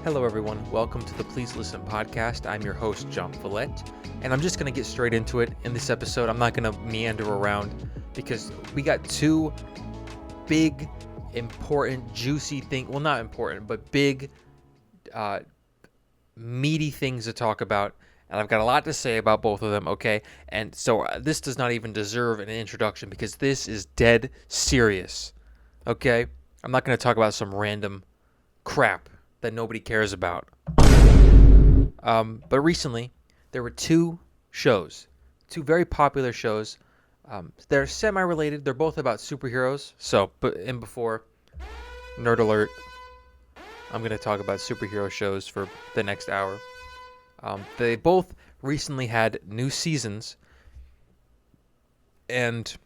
Hello, everyone. Welcome to the Please Listen podcast. I'm your host, John Follett, and I'm just going to get straight into it in this episode. I'm not going to meander around because we got two big, important, juicy things. Well, not important, but big, meaty things to talk about. And I've got a lot to say about both of them, okay? And so this does not even deserve an introduction because this is dead serious, okay? I'm not going to talk about some random crap that nobody cares about. But recently, there were two two very popular shows. They're semi-related. They're both about superheroes. Before Nerd Alert, I'm going to talk about superhero shows for the next hour. They both recently had new seasons, and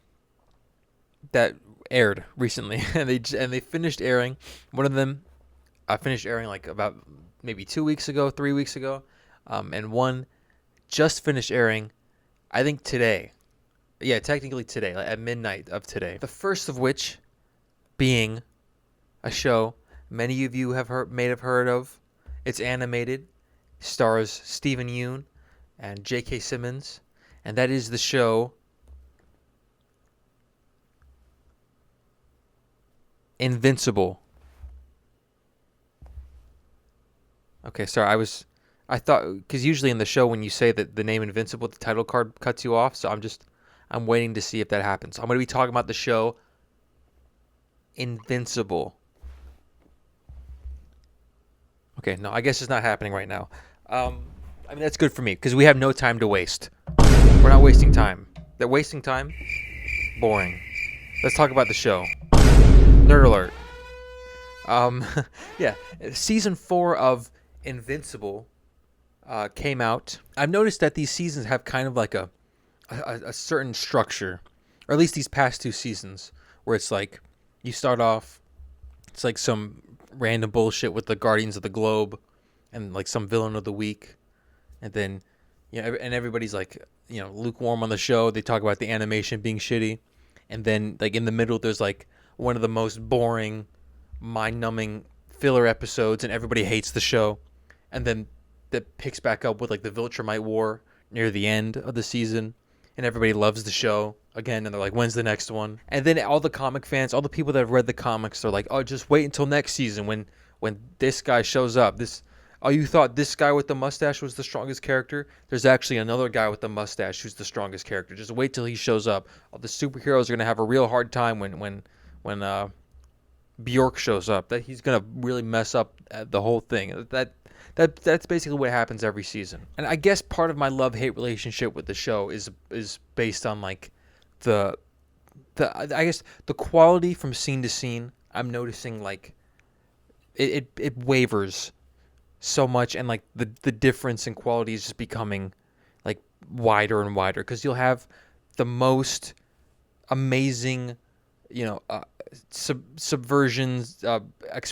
that aired recently, and they finished airing. One of them finished airing like about maybe 2 weeks ago, 3 weeks ago, and one just finished airing, I think today. Yeah, technically today, like at midnight of today. The first of which being a show many of you may have heard of. It's animated, stars Stephen Yeun and J.K. Simmons, and that is the show Invincible. Okay, sorry, I thought, because usually in the show when you say that the name Invincible, the title card cuts you off, so I'm waiting to see if that happens. I'm going to be talking about the show Invincible. Okay, no, I guess it's not happening right now. I mean, that's good for me, because we have no time to waste. We're not wasting time. They're wasting time? Boring. Let's talk about the show. Nerd Alert. Yeah, Season 4 of Invincible came out. I've noticed that these seasons have kind of like a certain structure, or at least these past two seasons, where it's like you start off, it's like some random bullshit with the Guardians of the Globe and like some villain of the week, and then and everybody's like lukewarm on the show. They talk about the animation being shitty, and then like in the middle there's like one of the most boring, mind-numbing filler episodes, and everybody hates the show. And then that picks back up with like the Viltrumite War near the end of the season, and everybody loves the show again, and they're like, when's the next one? And then all the comic fans, all the people that have read the comics, they're like, oh, just wait until next season when this guy shows up. You thought this guy with the mustache was the strongest character? There's actually another guy with the mustache who's the strongest character. Just wait till he shows up. All the superheroes are gonna have a real hard time when Bjork shows up. That he's gonna really mess up the whole thing. That's basically what happens every season. And I guess part of my love-hate relationship with the show is based on like the I guess the quality from scene to scene. I'm noticing like it wavers so much, and like the difference in quality is just becoming like wider and wider, because you'll have the most amazing subversions,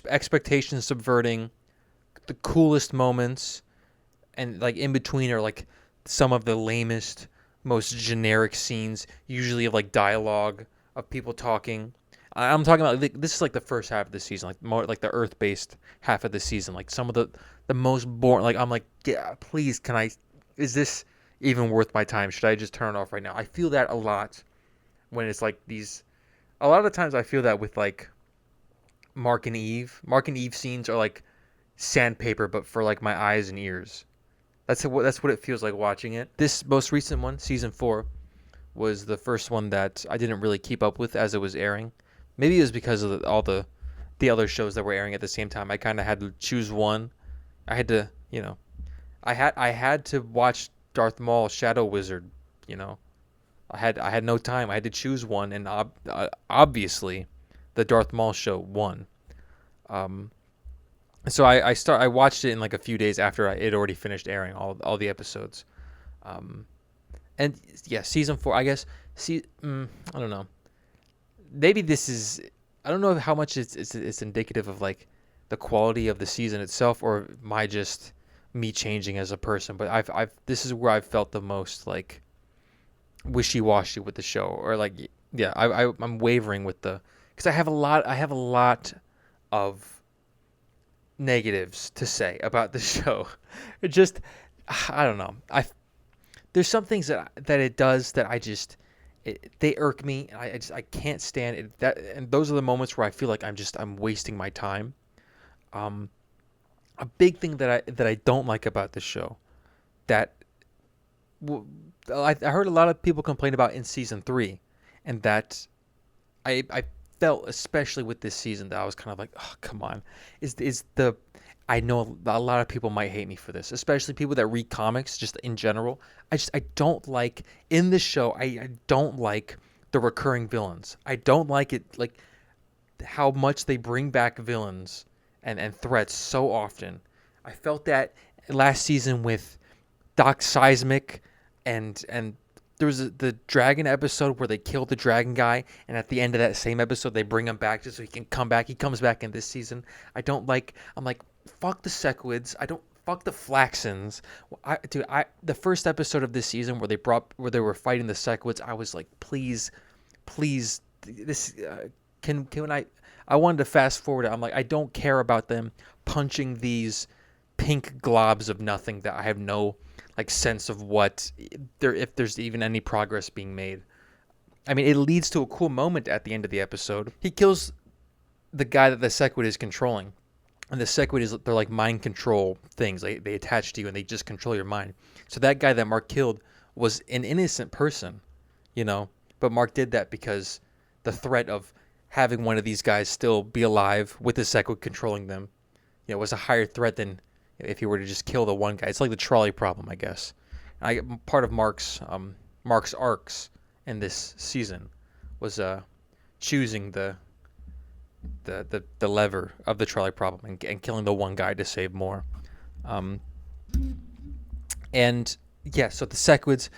expectations subverting, the coolest moments, and like in between are like some of the lamest, most generic scenes, usually of like dialogue of people talking. I'm talking about this is like the first half of the season, like more like the Earth-based half of the season, like some of the most boring. Like I'm like, yeah, please, is this even worth my time? Should I just turn it off right now? I feel that a lot when it's like these. A lot of the times I feel that with like Mark and Eve. Mark and Eve scenes are like sandpaper, but for like my eyes and ears. That's what it feels like watching it. This most recent one, season 4, was the first one that I didn't really keep up with as it was airing. Maybe it was because of all the other shows that were airing at the same time. I kind of had to choose one. I had to, I had to watch Darth Maul Shadow Wizard. I had no time. I had to choose one, and obviously, the Darth Maul show won. So I watched it in like a few days after it already finished airing all the episodes. And yeah, season 4, I guess. I don't know. Maybe this is. I don't know how much it's indicative of like the quality of the season itself, or me changing as a person. But this is where I've felt the most like wishy-washy with the show, or like I'm wavering with because I have a lot of negatives to say about the show. It just, I don't know. There's some things that it does that they irk me. And I can't stand it. And those are the moments where I feel like I'm wasting my time. Um, a big thing that I don't like about the show that I heard a lot of people complain about in season 3, and that I felt, especially with this season, that I was kind of like, oh, come on, is the I know a lot of people might hate me for this, especially people that read comics just in general. I don't like in this show. I don't like the recurring villains. I don't like it, like how much they bring back villains and threats so often. I felt that last season with Doc Seismic, and there was the dragon episode where they killed the dragon guy, and at the end of that same episode they bring him back just so he can come back. He comes back in this season. I'm like, fuck the Sequids. I don't fuck the Flaxens. The first episode of this season where they were fighting the Sequids, I was like, please, this can I wanted to fast forward it. I'm like, I don't care about them punching these pink globs of nothing that I have no like sense of if there's even any progress being made. I mean, it leads to a cool moment at the end of the episode. He kills the guy that the Sequid is controlling. And the Sequid they're like mind control things. They attach to you and they just control your mind. So that guy that Mark killed was an innocent person, you know. But Mark did that because the threat of having one of these guys still be alive with the Sequid controlling them, was a higher threat than if he were to just kill the one guy. It's like the trolley problem, I guess. Part of Mark's arcs in this season was choosing the lever of the trolley problem and killing the one guy to save more. And yeah, so the Sequids,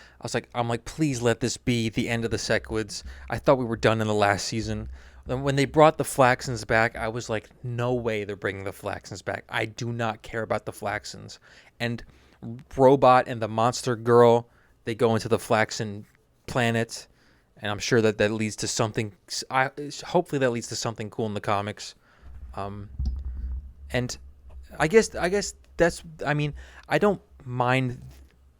I'm like, please let this be the end of the Sequids. I thought we were done in the last season. Then when they brought the Flaxens back, I was like, no way they're bringing the Flaxens back. I do not care about the Flaxens. And Robot and the Monster Girl, they go into the Flaxen planet, and I'm sure that leads to something. Hopefully that leads to something cool in the comics. And I guess that's. I mean, I don't mind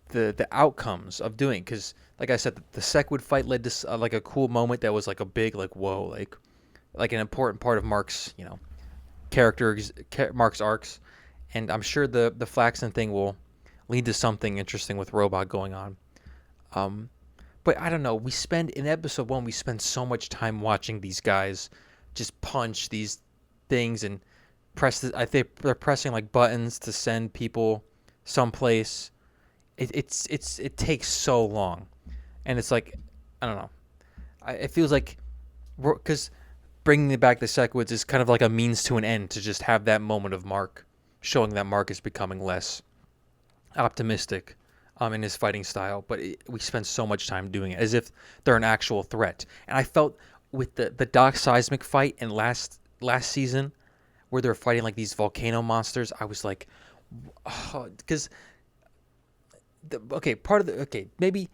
the outcomes of doing, because like I said, the Sequid fight led to like a cool moment that was like a big like whoa, like an important part of Mark's Mark's arcs, and I'm sure the Flaxen thing will lead to something interesting with Robot going on. But I don't know. In episode 1 we spend so much time watching these guys just punch these things and I think they're pressing like buttons to send people someplace. It takes so long, and it's like, I don't know. It feels like, because bringing back the Sequids is kind of like a means to an end, to just have that moment of Mark showing that Mark is becoming less optimistic in his fighting style. But we spend so much time doing it as if they're an actual threat. And I felt with the Doc Seismic fight in last season, where they're fighting like these volcano monsters, I was like, because maybe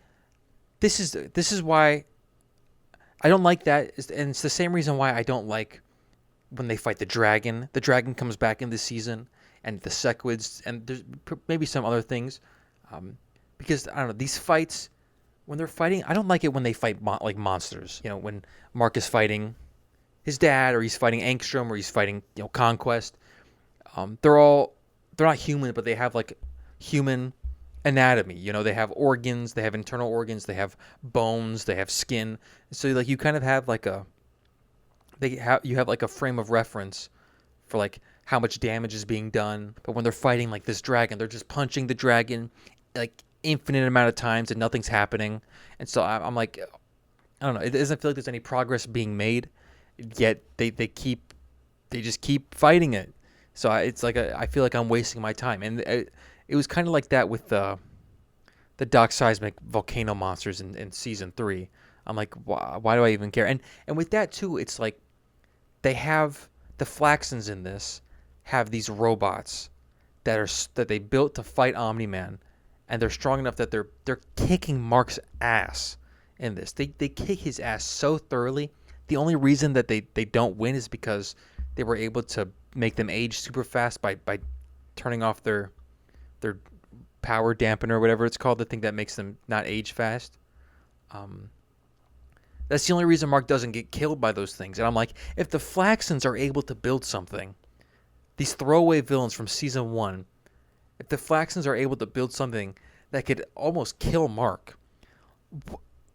this is why I don't like that, and it's the same reason why I don't like when they fight the dragon. The dragon comes back in this season, and the Sequids, and there's maybe some other things, because I don't know, these fights when they're fighting, I don't like it when they fight like monsters. When Mark is fighting his dad, or he's fighting Angstrom, or he's fighting Conquest. They're not human, but they have like human anatomy. They have organs, they have internal organs, they have bones, they have skin. So like you kind of have like you have like a frame of reference for like how much damage is being done. But when they're fighting like this dragon, they're just punching the dragon like infinite amount of times and nothing's happening. And so I'm like, I don't know, it doesn't feel like there's any progress being made, yet they just keep fighting it. So it's like I feel like I'm wasting my time. And it was kind of like that with the Doc Seismic volcano monsters in season 3. I'm like, why do I even care? And with that too, it's like they have the Flaxens in this have these robots that they built to fight Omni-Man, and they're strong enough that they're kicking Mark's ass in this. They kick his ass so thoroughly. The only reason that they don't win is because they were able to make them age super fast by turning off their power dampener or whatever it's called, the thing that makes them not age fast. Um, that's the only reason Mark doesn't get killed by those things. And I'm like, if the Flaxons are able to build something, these throwaway villains from season 1, if the Flaxons are able to build something that could almost kill Mark,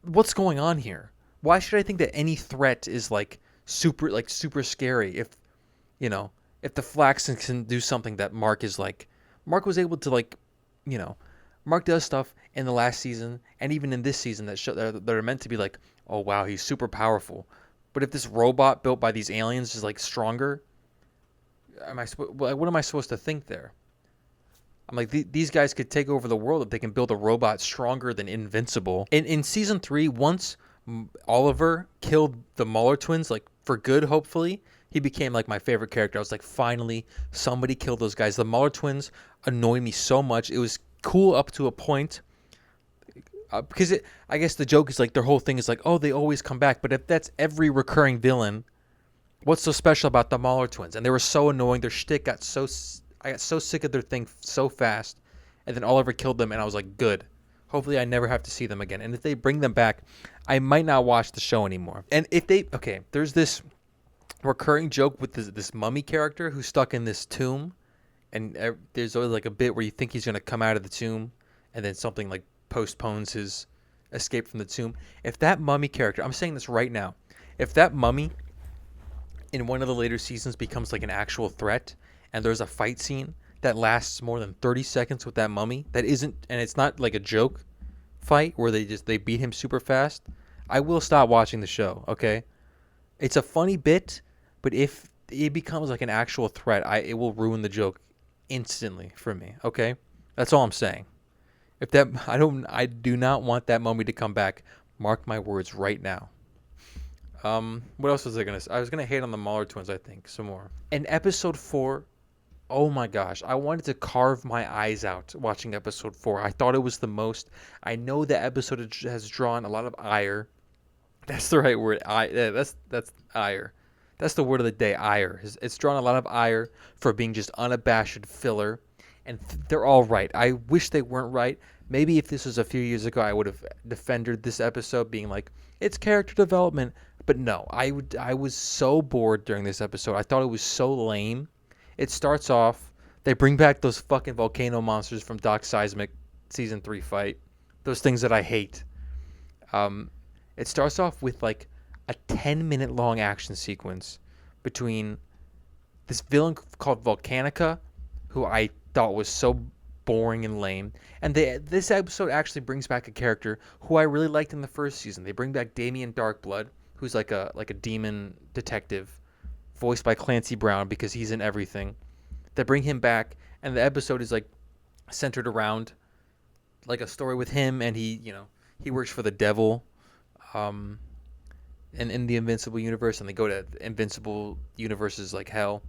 what's going on here? Why should I think that any threat is super scary if, if the Flaxons can do something that Mark is like, Mark was able to Mark does stuff in the last season and even in this season that are meant to be like, oh wow, he's super powerful. But if this robot built by these aliens is like stronger, what am I supposed to think there? I'm like, these guys could take over the world if they can build a robot stronger than Invincible. In season 3, once Oliver killed the Muller twins, like for good, hopefully, he became like my favorite character. I was like, finally, somebody killed those guys. The Muller twins annoyed me so much. It was cool up to a point. Because I guess the joke is like their whole thing is like, oh, they always come back. But if that's every recurring villain, what's so special about the Muller twins? And they were so annoying. Their shtick I got so sick of their thing so fast. And then Oliver killed them, and I was like, good. Hopefully I never have to see them again. And if they bring them back, I might not watch the show anymore. And if they... Okay, there's this recurring joke with this mummy character who's stuck in this tomb. And there's always like a bit where you think he's going to come out of the tomb, and then something like postpones his escape from the tomb. If that mummy character... I'm saying this right now. If that mummy in one of the later seasons becomes like an actual threat, and there's a fight scene that lasts more than 30 seconds with that mummy, that isn't, and it's not like a joke fight where they beat him super fast, I will stop watching the show, okay? It's a funny bit, but if it becomes like an actual threat, it will ruin the joke instantly for me, okay? That's all I'm saying. If that I do not want that mummy to come back. Mark my words right now. What else was I gonna say? I was gonna hate on the Muller twins, I think, some more. In episode 4, oh my gosh, I wanted to carve my eyes out watching episode 4. I thought it was the most. I know the episode has drawn a lot of ire. That's the right word. That's ire. That's the word of the day, ire. It's drawn a lot of ire for being just unabashed filler, and they're all right. I wish they weren't right. Maybe if this was a few years ago, I would have defended this episode being like, it's character development. But no, I was so bored during this episode. I thought it was so lame. It starts off, they bring back those fucking volcano monsters from Doc Seismic season 3 fight. Those things that I hate. It starts off with like a 10-minute long action sequence between this villain called Volcanica, who I thought was so boring and lame. And this episode actually brings back a character who I really liked in the first season. They bring back Damien Darkblood, who's like a demon detective, voiced by Clancy Brown because he's in everything. They bring him back, and the episode is like centered around like a story with him, and he works for the devil, and in the Invincible universe, and they go to Invincible universes like hell.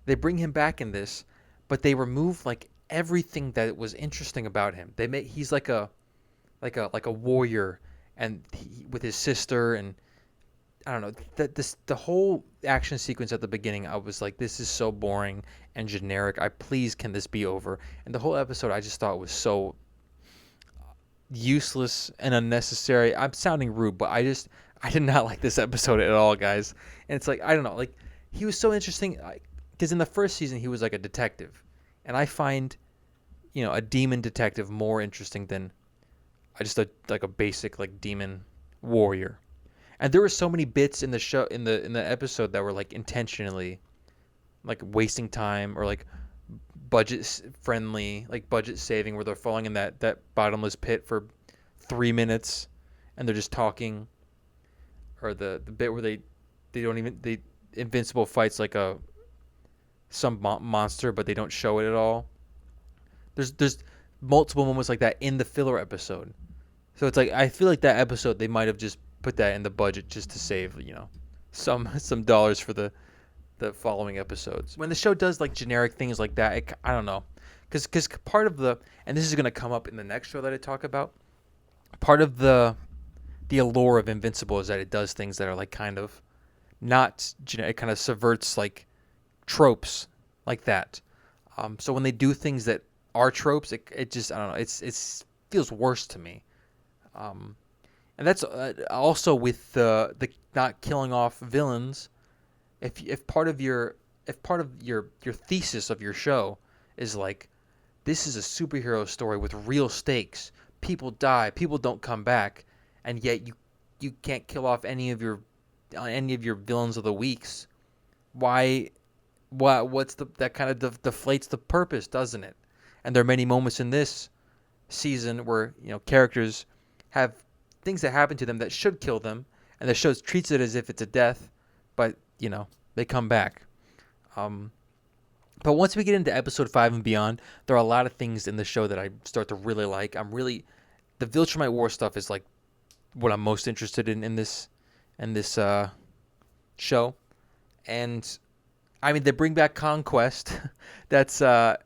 They bring him back in this, but they remove like everything that was interesting about him. He's like a warrior, and with his sister, and I don't know, the whole action sequence at the beginning, I was like, this is so boring and generic. Please, can this be over? And the whole episode I just thought was so useless and unnecessary. I'm sounding rude, but I did not like this episode at all, guys. And it's like, I don't know, like, he was so interesting because in the first season he was like a detective, and I find a demon detective more interesting than just a basic like demon warrior. And there were so many bits in the show, in the episode, that were like intentionally like wasting time, or like budget friendly, like budget saving, where they're falling in that bottomless pit for 3 minutes and they're just talking, or the bit where they Invincible fights like some monster, but they don't show it at all. There's multiple moments like that in the filler episode. So it's like, I feel like that episode, they might have just put that in the budget just to save, some dollars for the following episodes. When the show does like generic things like that, I don't know, because part of and this is going to come up in the next show that I talk about, part of the allure of Invincible is that it does things that are like kind of not, it kind of subverts like tropes like that. So when they do things that are tropes, it just, I don't know, it's feels worse to me. Um, and that's also with the not killing off villains. If part of your your thesis of your show is like, this is a superhero story with real stakes, people die, people don't come back, and yet you can't kill off any of your villains of the weeks. Why? What's that kind of deflates the purpose, doesn't it? And there are many moments in this season where characters have things that happen to them that should kill them, and the show treats it as if it's a death, but they come back. Um, but once we get into episode 5 and beyond, there are a lot of things in the show that I start to really like. The Viltrumite War stuff is like what I'm most interested in this show. And I mean, they bring back Conquest. That's I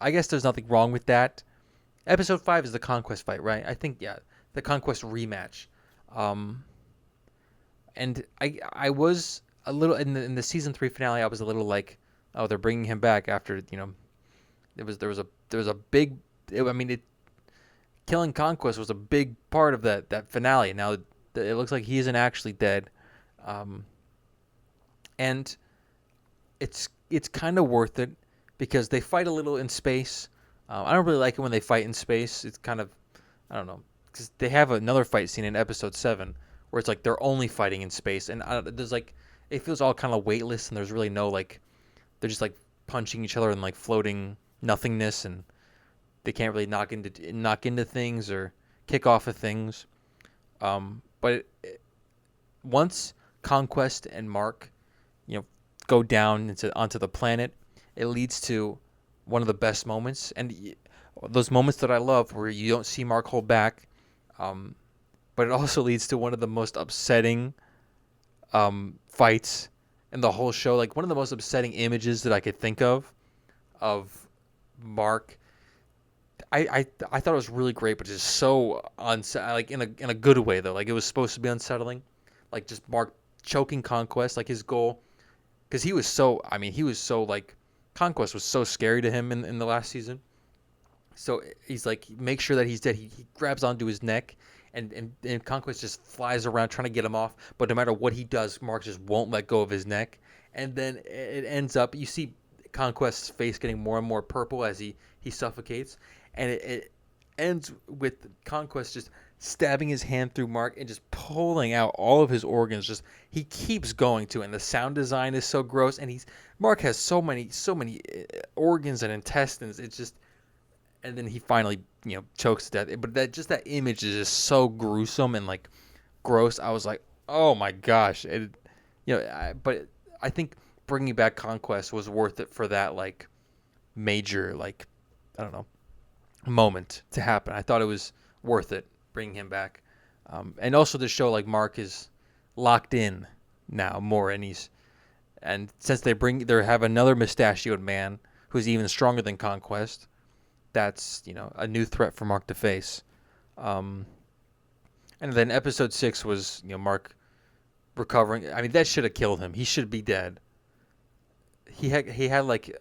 guess there's nothing wrong with that. Episode 5 is the Conquest fight, right? I think, yeah, the Conquest rematch. And I was a little in the season 3 finale. I was a little like, oh, they're bringing him back after there was a big. Killing Conquest was a big part of that finale. Now it looks like he isn't actually dead, and it's kind of worth it because they fight a little in space. I don't really like it when they fight in space. It's kind of, I don't know, because they have another fight scene in episode 7 where it's like they're only fighting in space, and there's like, it feels all kind of weightless, and there's really no like, they're just like punching each other in like floating nothingness, and they can't really knock into things or kick off of things. But once Conquest and Mark, go down onto the planet, it leads to one of the best moments, and those moments that I love where you don't see Mark hold back. But it also leads to one of the most upsetting fights in the whole show. Like one of the most upsetting images that I could think of Mark. I thought it was really great, but just so like in a good way though. Like it was supposed to be unsettling, like just Mark choking Conquest, like his goal, because he was so like, Conquest was so scary to him in the last season. So he's like, make sure that he's dead. He grabs onto his neck, and Conquest just flies around trying to get him off. But no matter what he does, Mark just won't let go of his neck. And then it ends up, you see Conquest's face getting more and more purple as he suffocates. And it ends with Conquest just stabbing his hand through Mark and just pulling out all of his organs. Just, he keeps going to it, and the sound design is so gross. And Mark has so many organs and intestines. It's just, and then he finally chokes to death. But that image is just so gruesome and like gross. I was like, oh my gosh. But I think bringing back Conquest was worth it for that like major, like, I don't know, moment to happen. I thought it was worth it bringing him back, and also to show like Mark is locked in now more, and since they have another mustachioed man who's even stronger than Conquest, that's a new threat for Mark to face. And then episode 6 was Mark recovering. I mean, that should have killed him. He should be dead. He had like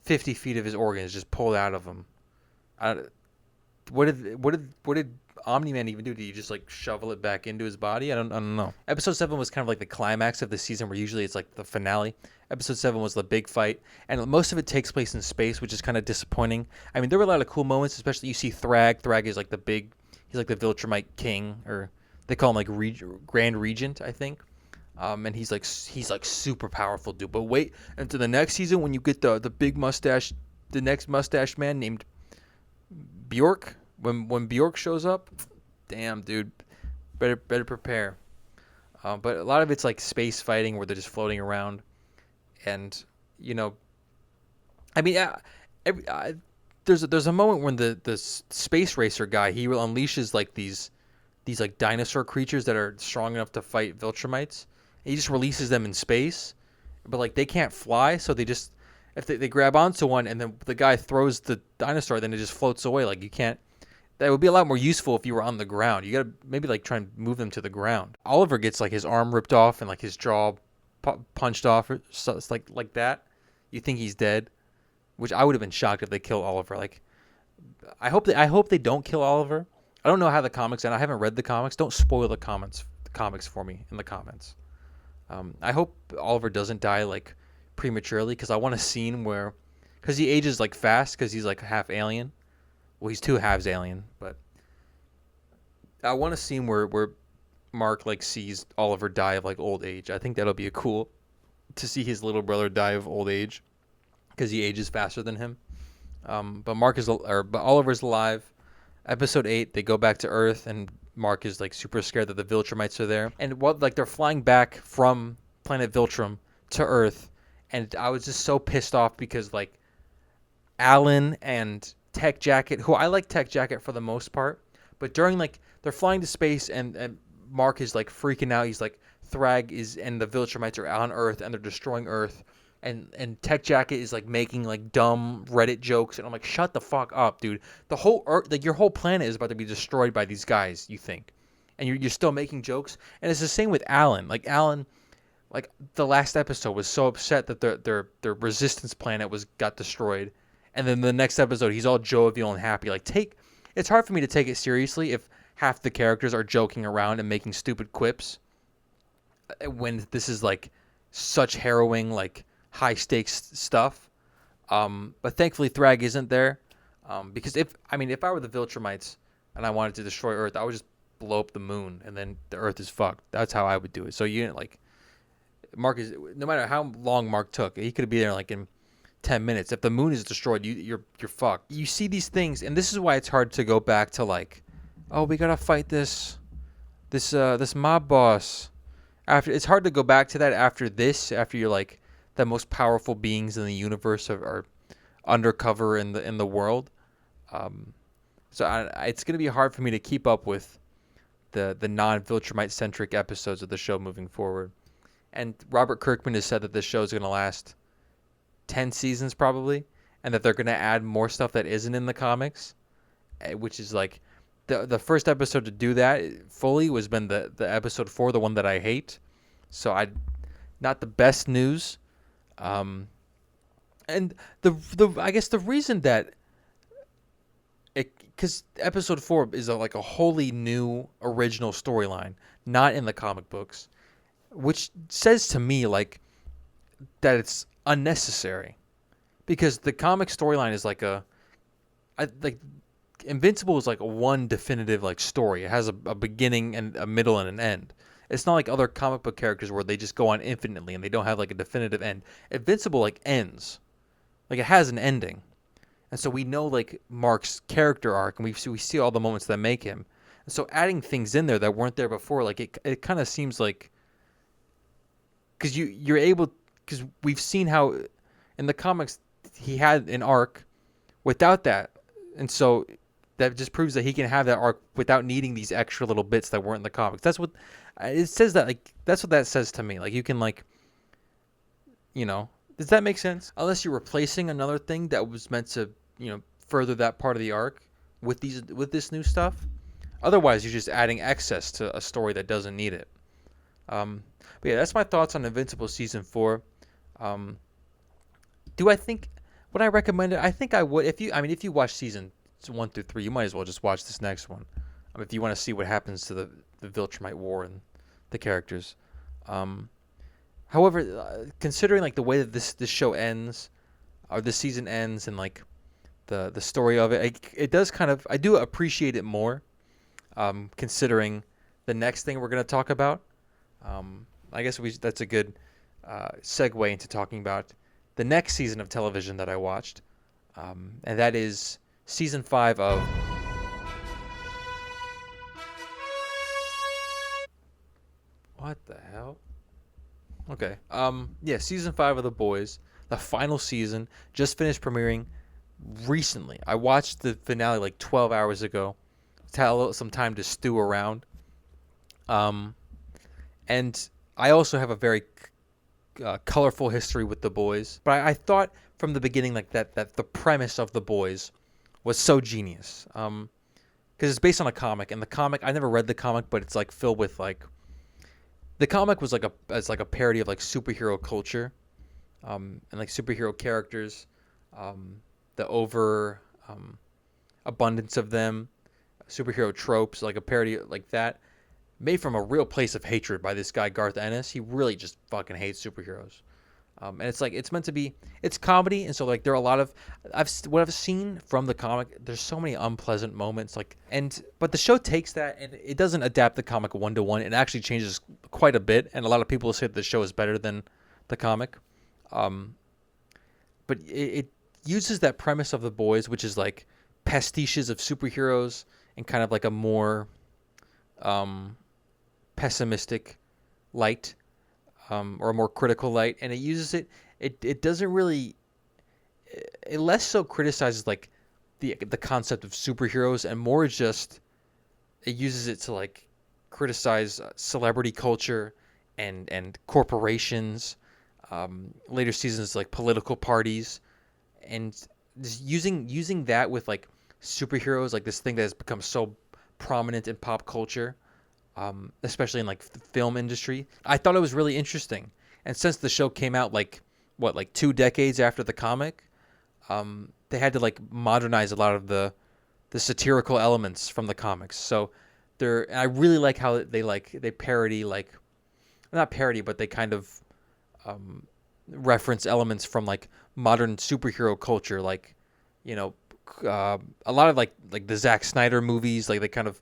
50 feet of his organs just pulled out of him. What did Omni-Man even do? Did he just like shovel it back into his body? I don't know. Episode 7 was kind of like the climax of the season, where usually it's like the finale. Episode 7 was the big fight, and most of it takes place in space, which is kind of disappointing. I mean, there were a lot of cool moments, especially you see Thrag. Thrag is like he's like the Viltrumite king, or they call him like Grand Regent, I think. And he's like super powerful, dude. But wait until the next season when you get the big mustache, the next mustache man named Bjork. When Bjork shows up, damn, dude, better prepare. But a lot of it's like space fighting where they're just floating around, and I mean, there's a moment when the space racer guy, he unleashes like these like dinosaur creatures that are strong enough to fight Viltrumites. He just releases them in space, but like they can't fly, so they just, if they grab onto one and then the guy throws the dinosaur, then it just floats away. Like you can't. That would be a lot more useful if you were on the ground. You gotta maybe like try and move them to the ground. Oliver gets like his arm ripped off and like his jaw punched off, or so it's like that. You think he's dead, which I would have been shocked if they kill Oliver. Like, I hope they don't kill Oliver. I don't know how the comics end. I haven't read the comics. Don't spoil the comics for me in the comments. I hope Oliver doesn't die like prematurely, because I want a scene where, because he ages like fast, because he's like half alien. Well, he's two halves alien, but I want a scene where Mark like sees Oliver die of like old age. I think that'll be a cool to see his little brother die of old age, because he ages faster than him. But Oliver's alive. Episode 8, they go back to Earth, and Mark is like super scared that the Viltrumites are there. And like they're flying back from planet Viltrum to Earth, and I was just so pissed off because like Alan and Tech Jacket, who I like Tech Jacket for the most part, but during like they're flying to space, and Mark is like freaking out. He's like, Thrag is and the Viltrumites are on Earth, and they're destroying Earth. And Tech Jacket is like making like dumb Reddit jokes, and I'm like, shut the fuck up, dude. The whole Earth, like your whole planet is about to be destroyed by these guys, you think, and you're still making jokes. And it's the same with Alan. Like Alan, like the last episode was so upset that their resistance planet got destroyed, and then the next episode he's all jovial and happy. Like it's hard for me to take it seriously if half the characters are joking around and making stupid quips, when this is like such harrowing, like high stakes stuff. But thankfully Thrag isn't there. Because if I were the Viltrumites and I wanted to destroy Earth, I would just blow up the moon, and then the Earth is fucked. That's how I would do it. So you didn't like Mark is, no matter how long Mark took, he could be there like in 10 minutes. If the moon is destroyed, you're fucked. You see these things, and this is why it's hard to go back to like, oh, we gotta fight this mob boss. After, it's hard to go back to that after you're like the most powerful beings in the universe are undercover in the world. So it's gonna be hard for me to keep up with the non-Viltrumite centric episodes of the show moving forward. And Robert Kirkman has said that this show is gonna last 10 seasons probably, and that they're gonna add more stuff that isn't in the comics, which is like the first episode to do that fully was been the episode 4, the one that I hate. So not the best news. And I guess the reason that because episode 4 is like a wholly new original storyline, not in the comic books, which says to me like that it's unnecessary, because the comic storyline is like Invincible is like a one definitive like story. It has a beginning and a middle and an end. It's not like other comic book characters where they just go on infinitely and they don't have like a definitive end. Invincible like ends, like it has an ending, and so we know like Mark's character arc, and we see all the moments that make him. And so adding things in there that weren't there before, like it kind of seems like, because you're able, because we've seen how in the comics he had an arc without that, and so that just proves that he can have that arc without needing these extra little bits that weren't in the comics. That's what it says. That like that's what that says to me. Like you can like, does that make sense? Unless you're replacing another thing that was meant to further that part of the arc with this new stuff. Otherwise, you're just adding excess to a story that doesn't need it. But yeah, that's my thoughts on Invincible season 4. Do I think, would I recommend it? I think I would. If you watch season 1 through 3, you might as well just watch this next one. If you want to see what happens to the Viltrumite War and the characters. However, considering like the way that this show ends, or this season ends, and like the story of it does kind of, I do appreciate it more. Considering the next thing we're going to talk about. I guess that's a good segue into talking about the next season of television that I watched, and that is season 5 of what the hell? Okay, season 5 of The Boys, the final season, just finished premiering recently. I watched the finale like 12 hours ago. Had some time to stew around, and I also have a very colorful history with The Boys. But I thought from the beginning like that the premise of The Boys was so genius, because it's based on a comic, and the comic, I never read the comic, but it's like filled with like The comic was like a parody of like superhero culture, and like superhero characters, um, the over abundance of them, superhero tropes, like a parody like that, made from a real place of hatred by this guy Garth Ennis. He really just fucking hates superheroes. And it's like it's meant to be, it's comedy, and so like there are a lot of what I've seen from the comic. There's so many unpleasant moments, like, and but the show takes that and it doesn't adapt the comic 1-to-1. It actually changes quite a bit, and a lot of people say that the show is better than the comic. Um, but it uses that premise of The Boys, which is like pastiches of superheroes and kind of like a more um, pessimistic light, or a more critical light, and it uses it. It doesn't really. It less so criticizes like the concept of superheroes, and more just it uses it to like criticize celebrity culture and corporations. Later seasons like political parties, and just using that with like superheroes, like this thing that has become so prominent in pop culture, especially in like the film industry. I thought it was really interesting. And since the show came out like what, like 2 decades after the comic, they had to like modernize a lot of the satirical elements from the comics. So I really like how they parody, like, not parody, but they kind of um, reference elements from like modern superhero culture, like, you know, a lot of like the Zack Snyder movies, like they kind of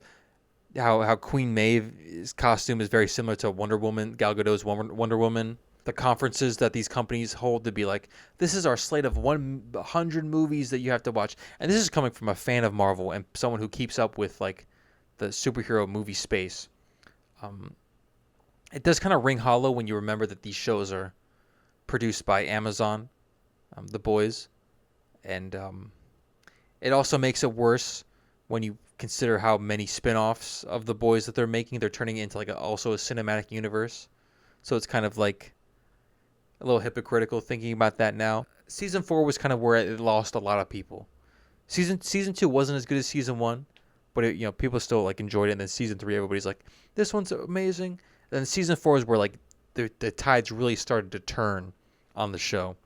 how Queen Maeve's costume is very similar to Wonder Woman, Gal Gadot's Wonder Woman. The conferences that these companies hold to be like, this is our slate of 100 movies that you have to watch. And this is coming from a fan of Marvel and someone who keeps up with like the superhero movie space. Um, it does kind of ring hollow when you remember that these shows are produced by Amazon, The Boys. And it also makes it worse when you consider how many spin-offs of The Boys that they're making. They're turning it into like also a cinematic universe. So it's kind of like a little hypocritical thinking about that now. Season 4 was kind of where it lost a lot of people. Season 2 wasn't as good as season 1, but it, people still like enjoyed it. And then season 3, everybody's like, this one's amazing. And then season 4 is where like the tides really started to turn on the show.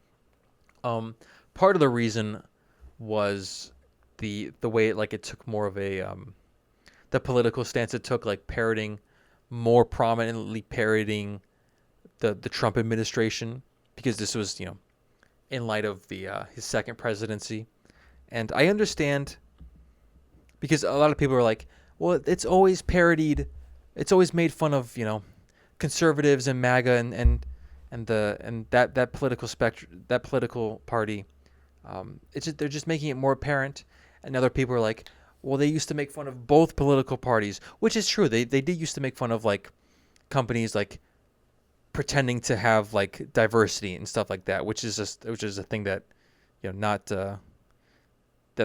Part of the reason was the way it took more of a the political stance it took, like more prominently parodying the Trump administration, because this was in light of the his second presidency. And I understand, because a lot of people are like, well, it's always parodied, it's always made fun of conservatives and MAGA and that political spectrum, that political party. They're just making it more apparent. And other people are like, well, they used to make fun of both political parties, which is true. They did used to make fun of like companies like pretending to have like diversity and stuff like that, which is a thing that not that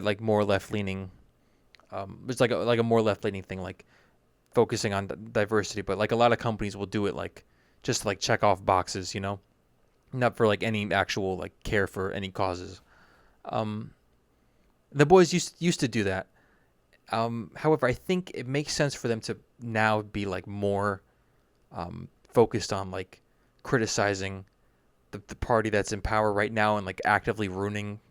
like more left leaning. It's like a more left leaning thing, like focusing on diversity. But like a lot of companies will do it like just to like check off boxes, not for like any actual like care for any causes. The Boys used to do that. However, I think it makes sense for them to now be like more focused on like criticizing the party that's in power right now and like actively ruining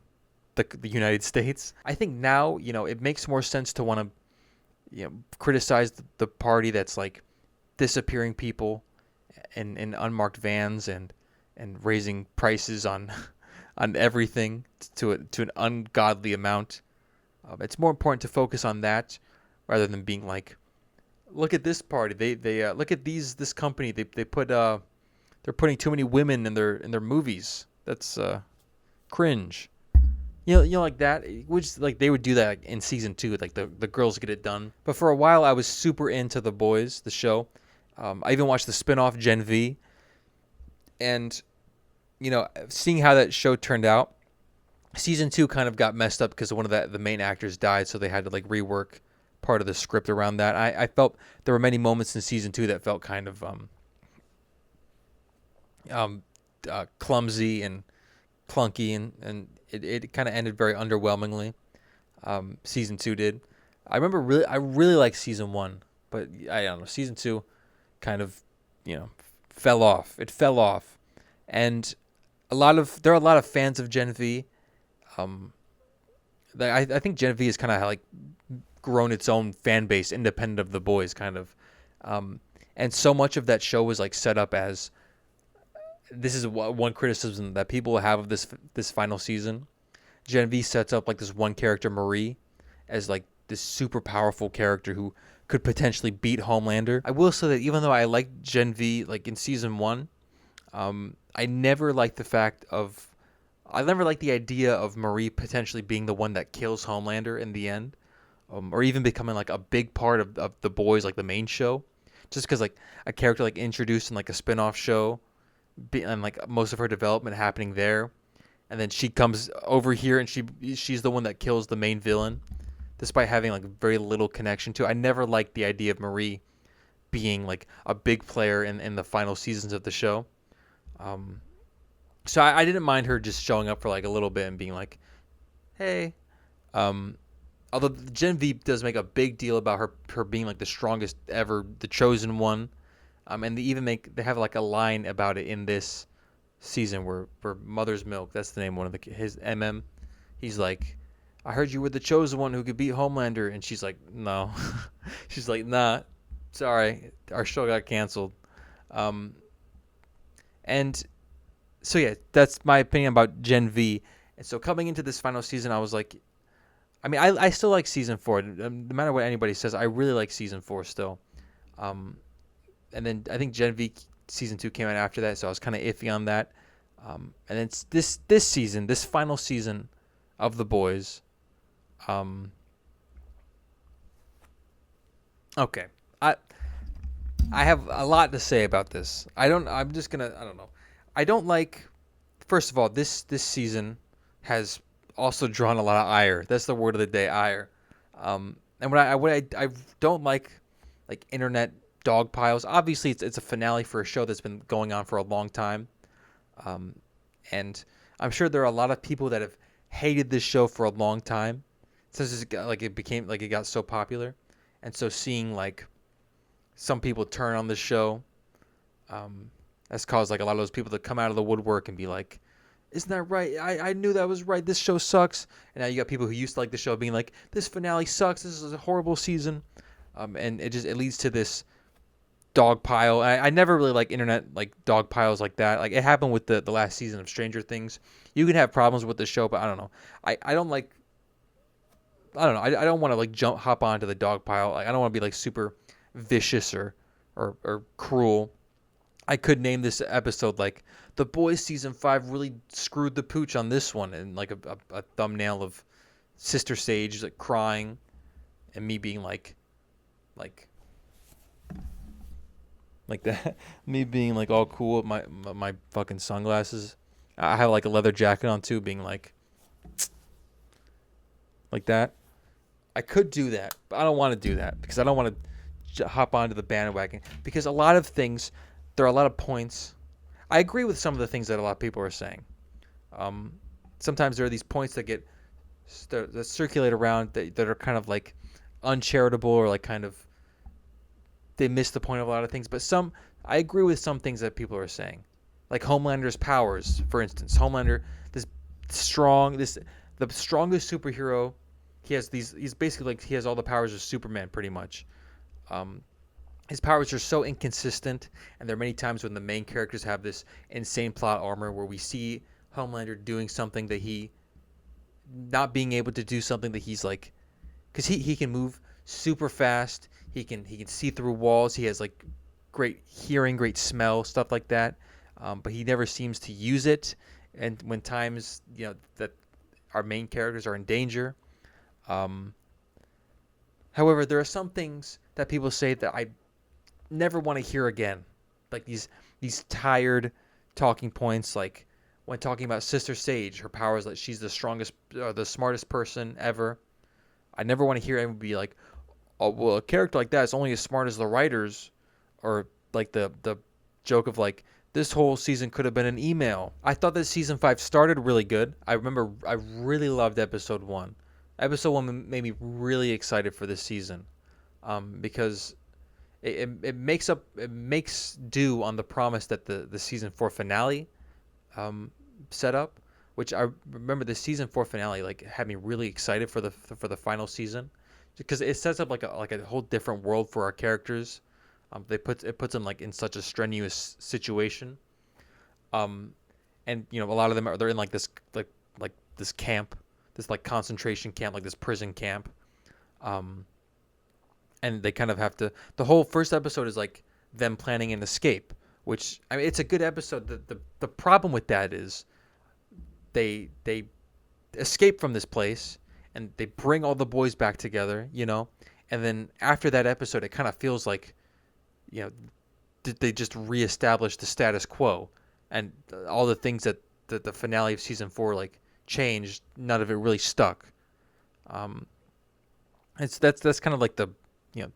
the United States. I think now it makes more sense to want to criticize the party that's like disappearing people in unmarked vans and raising prices on on everything to an ungodly amount. It's more important to focus on that rather than being like, look at this party. They look at this company. They put they're putting too many women in their movies. That's cringe. Like that. Which like they would do that in season 2. Like the girls get it done. But for a while, I was super into The Boys, the show. I even watched the spinoff Gen V, and seeing how that show turned out. Season 2 kind of got messed up because one of the main actors died, so they had to like rework part of the script around that. I felt there were many moments in season 2 that felt kind of clumsy and clunky, and it kind of ended very underwhelmingly. Season 2 did. I really liked season 1, but I don't know, season 2 kind of fell off. It fell off, and there are a lot of fans of Gen V. Um, I think Gen V has kind of like grown its own fan base independent of the boys, kind of. And so much of that show was like set up as this is one criticism that people have of this final season. Gen V sets up like this one character, Marie, as like this super powerful character who could potentially beat Homelander. I will say that even though I liked Gen V like in season 1, I never liked the idea of Marie potentially being the one that kills Homelander in the end, or even becoming like a big part of the boys, like the main show, just because like a character like introduced in like a spin-off show, and like most of her development happening there, and then she comes over here and she's the one that kills the main villain, despite having like very little connection to it. I never liked the idea of Marie being like a big player in the final seasons of the show. So I didn't mind her just showing up for like a little bit and being like, hey. Although Gen V does make a big deal about her being like the strongest ever, the chosen one. And they have like a line about it in this season where Mother's Milk, that's the name of his MM. He's like, I heard you were the chosen one who could beat Homelander, and she's like, no. She's like, nah, sorry, our show got canceled. And so yeah, that's my opinion about Gen V. And so coming into this final season, I was like, I mean, I still like season 4. No matter what anybody says, I really like season 4 still. And then I think Gen V season 2 came out after that, so I was kind of iffy on that. And then this season, this final season of The Boys. Okay, I have a lot to say about this. I don't know. I don't like. First of all, this season has also drawn a lot of ire. That's the word of the day, ire. And what I don't like internet dog piles. Obviously, it's a finale for a show that's been going on for a long time, and I'm sure there are a lot of people that have hated this show for a long time since it got so popular, and so seeing like some people turn on the show, that's caused like a lot of those people to come out of the woodwork and be like, isn't that right? I knew that was right. This show sucks. And now you got people who used to like the show being like, this finale sucks. This is a horrible season. And it leads to this dog pile. I never really like internet like dog piles like that. Like it happened with the last season of Stranger Things. You can have problems with the show, but I don't know. I don't know. I don't want to like hop onto the dog pile. Like, I don't want to be like super vicious or cruel. I could name this episode like The Boys Season 5 really screwed the pooch on this one, and like a thumbnail of Sister Sage like crying and me being like that. Me being like all cool with my fucking sunglasses. I have like a leather jacket on too, being like that. I could do that, but I don't want to do that because I don't want to hop onto the bandwagon, because a lot of things, there are a lot of points. I agree with some of the things that a lot of people are saying. Sometimes there are these points that circulate around that are kind of like uncharitable, or like kind of they miss the point of a lot of things. But I agree with some things that people are saying, like Homelander's powers, for instance. Homelander, the strongest superhero. He's basically like, he has all the powers of Superman pretty much. His powers are so inconsistent, and there are many times when the main characters have this insane plot armor where we see Homelander doing something that not being able to do something that he's like, because he can move super fast, he can see through walls, he has like great hearing, great smell, stuff like that, but he never seems to use it, and when times that our main characters are in danger. However, there are some things that people say that I never want to hear again, like these tired talking points, like when talking about Sister Sage, her powers, like she's the strongest, the smartest person ever. I never want to hear anyone be like, oh well, a character like that is only as smart as the writers, or like the joke of like, this whole season could have been an email. I thought that season 5 started really good. I remember I really loved episode 1. Episode 1 made me really excited for this season, because it makes due on the promise that the season 4 finale um, set up, which I remember the season 4 finale like had me really excited for the final season, because it sets up like a whole different world for our characters. It puts them like in such a strenuous situation. Um, and a lot of them they're in like this like this camp, this like concentration camp, like this prison camp. Um, and they kind of have to. The whole first episode is like them planning an escape, which I mean it's a good episode. The problem with that is they escape from this place and they bring all the boys back together, and then after that episode, it kind of feels like, you know, did they just reestablish the status quo, and all the things that the finale of season 4 like changed, none of it really stuck. Um, that's kind of like the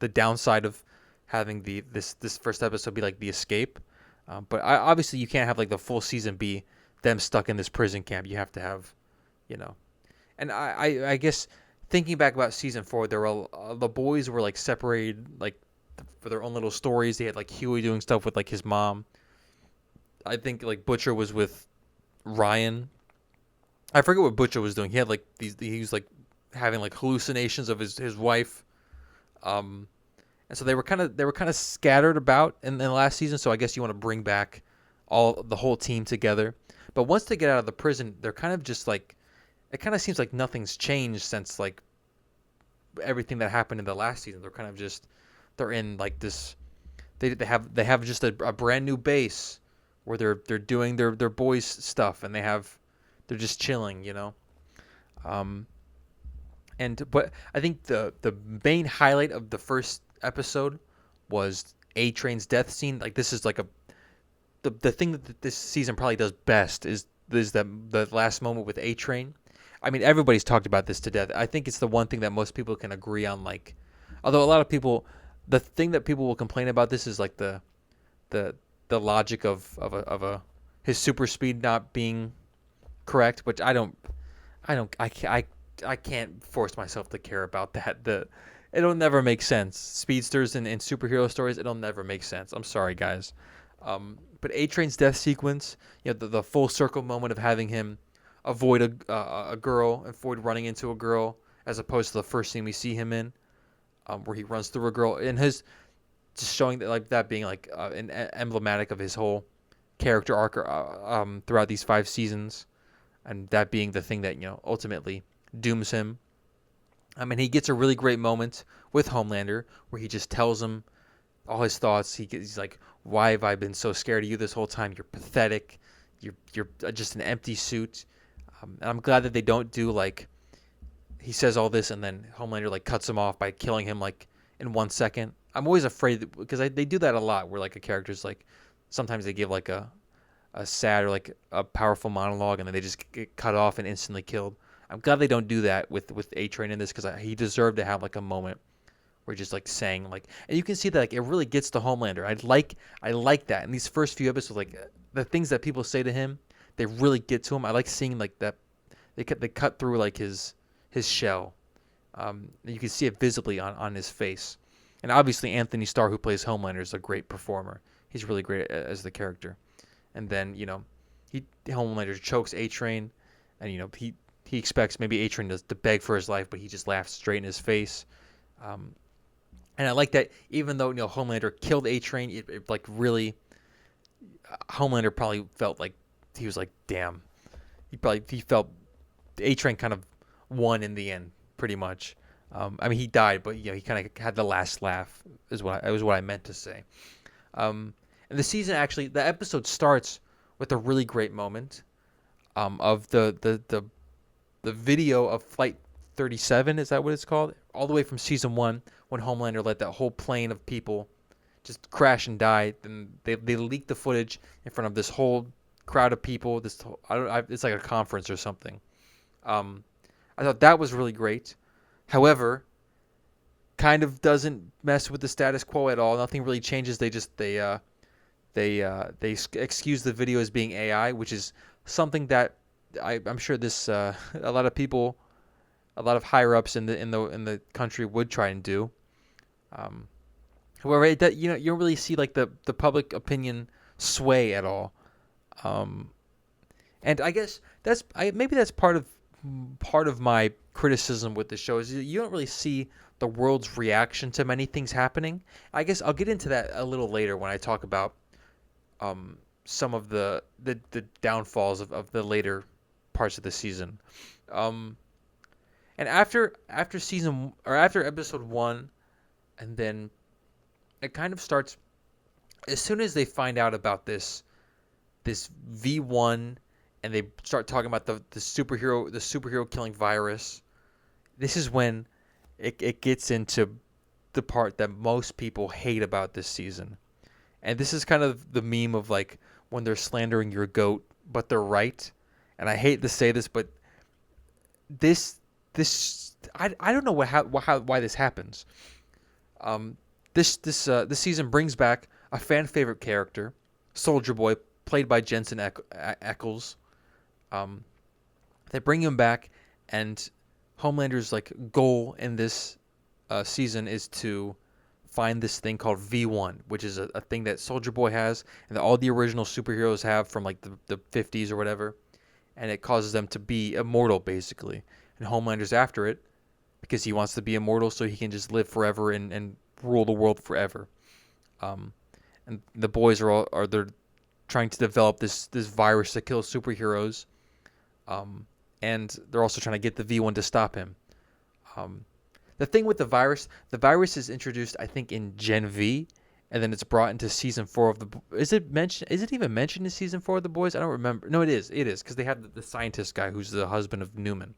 downside of having this first episode be like the escape. But obviously you can't have like the full season be them stuck in this prison camp. You have to have, you know, and I guess thinking back about season 4, the boys were like separated like for their own little stories. They had like Huey doing stuff with like his mom. I think like Butcher was with Ryan. I forget what Butcher was doing. He had like he was like having like hallucinations of his wife. Um, and so they were kind of scattered about in the last season. So I guess you want to bring back the whole team together. But once they get out of the prison, they're kind of just like, it kind of seems like nothing's changed since like everything that happened in the last season. They're in like this. They have just a brand new base where they're doing their boys stuff, and they're just chilling. Um, but I think the main highlight of the first episode was A Train's death scene. Like this is like the thing that this season probably does best is the last moment with A Train. I mean, everybody's talked about this to death. I think it's the one thing that most people can agree on. Like, although a lot of people, the thing that people will complain about this is like the the logic of his super speed not being correct, which I can't force myself to care about that. It'll never make sense. Speedsters in superhero stories, it'll never make sense. I'm sorry, guys. But A Train's death sequence, the full circle moment of having him avoid a girl, avoid running into a girl, as opposed to the first scene we see him in, where he runs through a girl, and his just showing that like that being like emblematic of his whole character arc throughout these 5 seasons, and that being the thing that ultimately dooms him. I mean, he gets a really great moment with Homelander where he just tells him all his thoughts. He's like, "Why have I been so scared of you this whole time? You're pathetic. You're just an empty suit." And I'm glad that they don't do like he says all this and then Homelander like cuts him off by killing him like in 1 second. I'm always afraid because they do that a lot where like a character's like sometimes they give like a sad or like a powerful monologue and then they just get cut off and instantly killed. I'm glad they don't do that with A Train in this because he deserved to have like a moment where just like saying like, and you can see that like it really gets to Homelander. I like that in these first few episodes, like the things that people say to him, they really get to him. I like seeing like that they cut through like his shell. You can see it visibly on his face, and obviously Anthony Starr, who plays Homelander, is a great performer. He's really great as the character. And then Homelander chokes A Train, and he expects maybe A Train to beg for his life, but he just laughs straight in his face. And I like that even though Homelander killed A Train, it like really Homelander probably felt like he was like, damn. He felt A Train kind of won in the end, pretty much. I mean, he died, but he kind of had the last laugh. Is what I meant to say. And the episode starts with a really great moment of the video of Flight 37. Is that what it's called? All the way from season 1, when Homelander let that whole plane of people just crash and die. And they leaked the footage in front of this whole crowd of people. It's like a conference or something. I thought that was really great. However, kind of doesn't mess with the status quo at all. Nothing really changes. They excuse the video as being AI, which is something that I'm sure this a lot of people, a lot of higher ups in the country would try and do. However, you don't really see like the public opinion sway at all. Um, and I guess maybe that's part of my criticism with the show is you don't really see the world's reaction to many things happening. I guess I'll get into that a little later when I talk about some of the downfalls of the later parts of the season. Um, and after season or after episode 1, and then it kind of starts as soon as they find out about this V1 and they start talking about the superhero killing virus. This is when it gets into the part that most people hate about this season. And this is kind of the meme of like when they're slandering your goat, but they're right. And I hate to say this, but I don't know why this happens. This season brings back a fan favorite character, Soldier Boy, played by Jensen Ackles. They bring him back, and Homelander's like goal in this season is to find this thing called V1, which is a thing that Soldier Boy has, and that all the original superheroes have from like the 50s or whatever, and it causes them to be immortal basically. And Homelander's after it because he wants to be immortal so he can just live forever and rule the world forever. And the boys they're trying to develop this virus that kills superheroes. And they're also trying to get the V1 to stop him. The thing with the virus is introduced, I think, in Gen V, and then it's brought into season 4 of the. Is it even mentioned in season 4 of the boys? I don't remember. No, it is because they have the scientist guy who's the husband of Newman.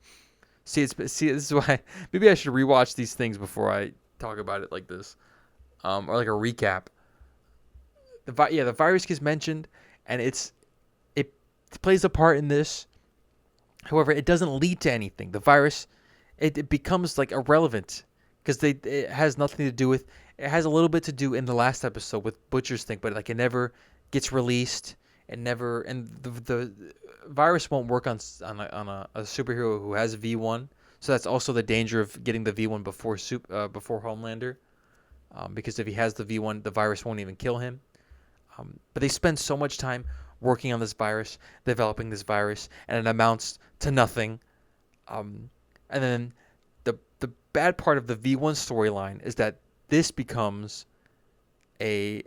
See, this is why maybe I should rewatch these things before I talk about it like this, or like a recap. The virus gets mentioned, and it plays a part in this. However, it doesn't lead to anything. The virus, it becomes like irrelevant because it has nothing to do with. It has a little bit to do in the last episode with Butcher's thing, but like it never gets released. And the virus won't work on a superhero who has V1. So that's also the danger of getting the V1 before Homelander, because if he has the V1, the virus won't even kill him. But they spend so much time working on this virus, developing this virus, and it amounts to nothing. And then the bad part of the V1 storyline is that this becomes like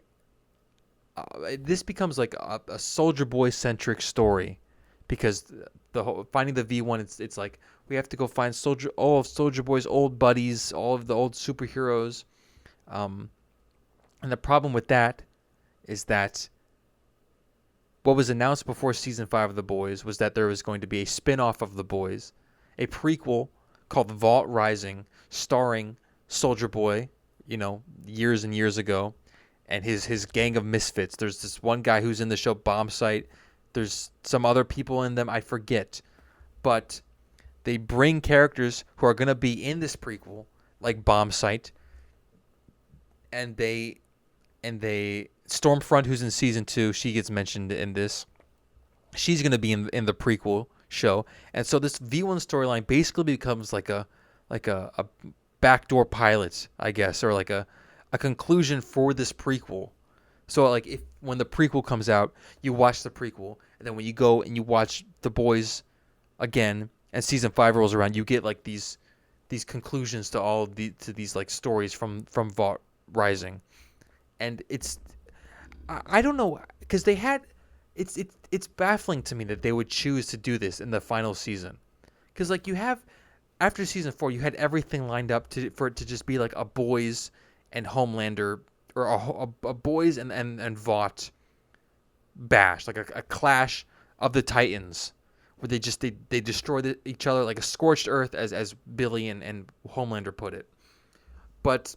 a Soldier Boy centric story, because the whole finding the V1, it's like we have to go find all of Soldier Boy's old buddies, all of the old superheroes. And the problem with that is that what was announced before season 5 of The Boys was that there was going to be a spin-off of The Boys, a prequel called Vault Rising, starring Soldier Boy, years and years ago, and his gang of misfits. There's this one guy who's in the show Bombsight. There's some other people in them, I forget. But they bring characters who are going to be in this prequel, like Bombsight, and they Stormfront, who's in season 2, she gets mentioned in this. She's going to be in the prequel show, and so this V1 storyline basically becomes like a backdoor pilot, I guess, or like a conclusion for this prequel. So like when the prequel comes out, you watch the prequel, and then when you go and you watch The Boys again, and season 5 rolls around, you get like these conclusions to these like stories from Vault Rising. And I don't know, because it's baffling to me that they would choose to do this in the final season, because like you have after season 4 you had everything lined up for it to just be like a Boys and Homelander, or a Boys and Vought bash, like a clash of the Titans, where they destroy each other like a scorched earth, as Billy and Homelander put it. But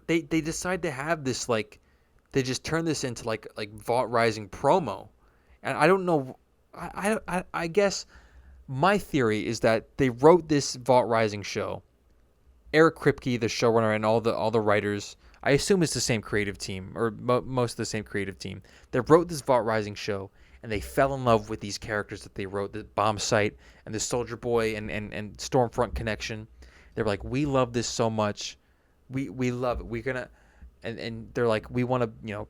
they decide to have this, like, they just turn this into like Vault Rising promo, and I don't know. I guess my theory is that they wrote this Vault Rising show. Eric Kripke, the showrunner, and all the writers, I assume it's the same creative team, or most of the same creative team. They wrote this Vault Rising show, and they fell in love with these characters that they wrote, the Bombsight and the Soldier Boy and Stormfront connection. They were like, we love this so much. We love it. and they're like, we want to,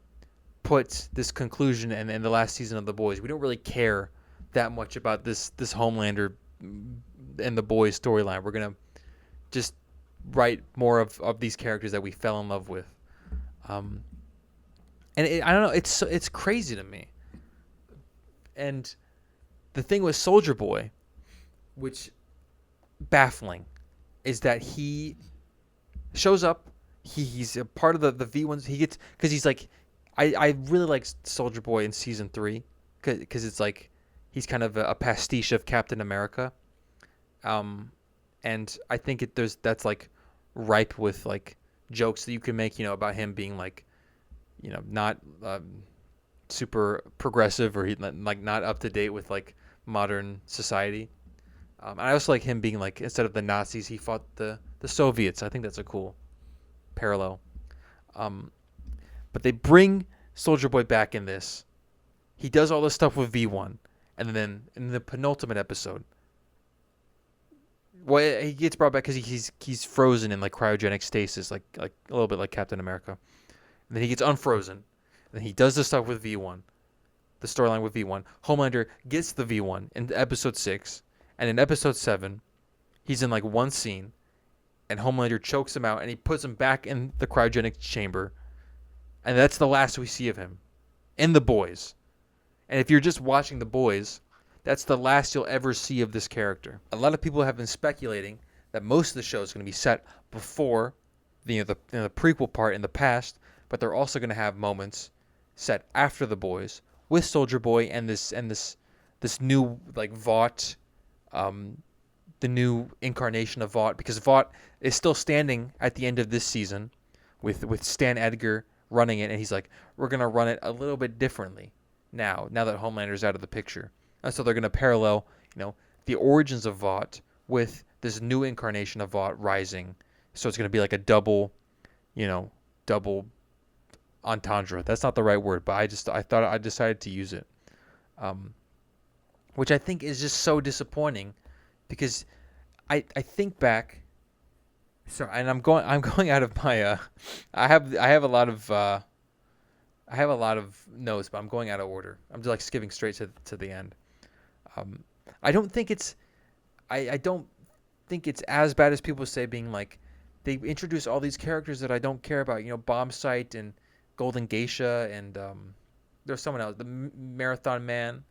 put this conclusion in the last season of The Boys. We don't really care that much about this Homelander and The Boys storyline. We're gonna just write more of these characters that we fell in love with. And I don't know, it's crazy to me. And the thing with Soldier Boy, which baffling, is that he shows up. He's a part of the V1s. He gets, because he's like, I really like Soldier Boy in season 3 because it's like he's kind of a pastiche of Captain America. And I think that's like ripe with like jokes that you can make, about him being like, not super progressive, or he like not up to date with like modern society. And I also like him being like, instead of the Nazis, he fought the Soviets. I think that's a cool parallel. But they bring Soldier Boy back in this. He does all this stuff with V1, and then in the penultimate episode, well, he gets brought back because he's frozen in like cryogenic stasis, like a little bit like Captain America. And then he gets unfrozen. And then he does the stuff with V1, the storyline with V1. Homelander gets the V1 in episode 6, and in episode 7, he's in like one scene, and Homelander chokes him out, and he puts him back in the cryogenic chamber, and that's the last we see of him in The Boys. And if you're just watching The Boys, that's the last you'll ever see of this character. A lot of people have been speculating that most of the show is going to be set before the prequel part in the past, but they're also going to have moments set after The Boys with Soldier Boy and this new like Vought, the new incarnation of Vought, because Vought is still standing at the end of this season with Stan Edgar running it, and he's like, we're going to run it a little bit differently now that Homelander's out of the picture. And so they're going to parallel, the origins of Vought with this new incarnation of Vought rising. So it's going to be like a double entendre. That's not the right word, but I decided to use it. Which I think is just so disappointing, because I think back. Sorry, and I'm going out of my I have a lot of notes, but I'm going out of order. I'm just like skipping straight to the end. I don't think it's as bad as people say, being like, they introduce all these characters that I don't care about, Bombsight and Golden Geisha, and there's someone else, the Marathon Man.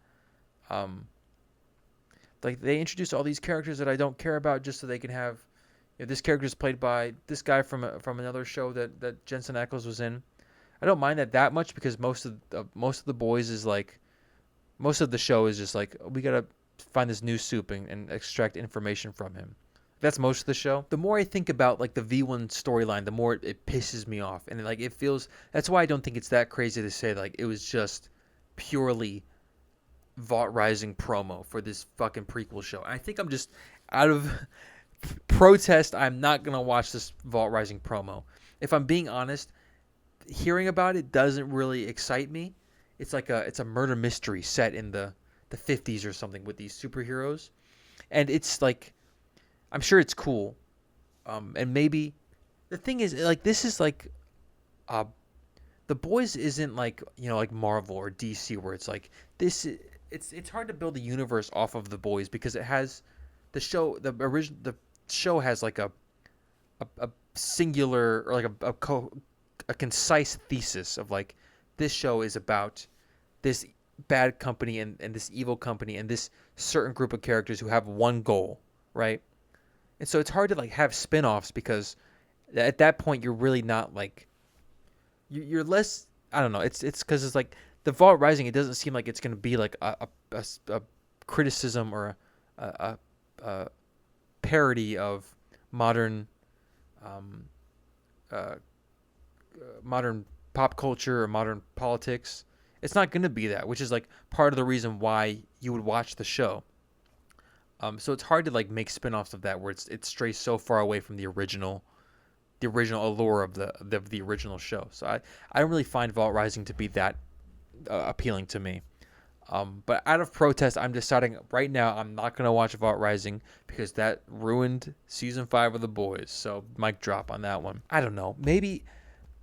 Like, they introduce all these characters that I don't care about just so they can have, this character is played by this guy from another show that Jensen Ackles was in. I don't mind that much, because most of the Boys is like, most of the show is just like, we gotta find this new soup and extract information from him. That's most of the show. The more I think about like the V1 storyline, the more it pisses me off, and like it feels. That's why I don't think it's that crazy to say like it was just purely Vought Rising promo for this fucking prequel show. And I think I'm just out of protest. I'm not gonna watch this Vought Rising promo. If I'm being honest, hearing about it doesn't really excite me. It's like it's a murder mystery set in the 50s or something with these superheroes, and it's like, I'm sure it's cool, and maybe the thing is, like, this is like, The Boys isn't like, like Marvel or DC, where it's like this. It's hard to build a universe off of The Boys, because it has the show has like a singular, or like a concise thesis of like, this show is about this bad company and this evil company and this certain group of characters who have one goal, right? And so it's hard to like have spin-offs, because at that point you're really not like, you're less, I don't know, it's because it's like the Vault Rising, it doesn't seem like it's going to be like a criticism or a parody of modern modern pop culture or modern politics. It's not going to be that, which is like part of the reason why you would watch the show. So it's hard to like make spin-offs of that where it strays so far away from the original allure of the original show. So I don't really find Vault Rising to be that appealing to me. But out of protest, I'm deciding right now I'm not going to watch Vault Rising, because that ruined season 5 of The Boys. So mic drop on that one. I don't know. Maybe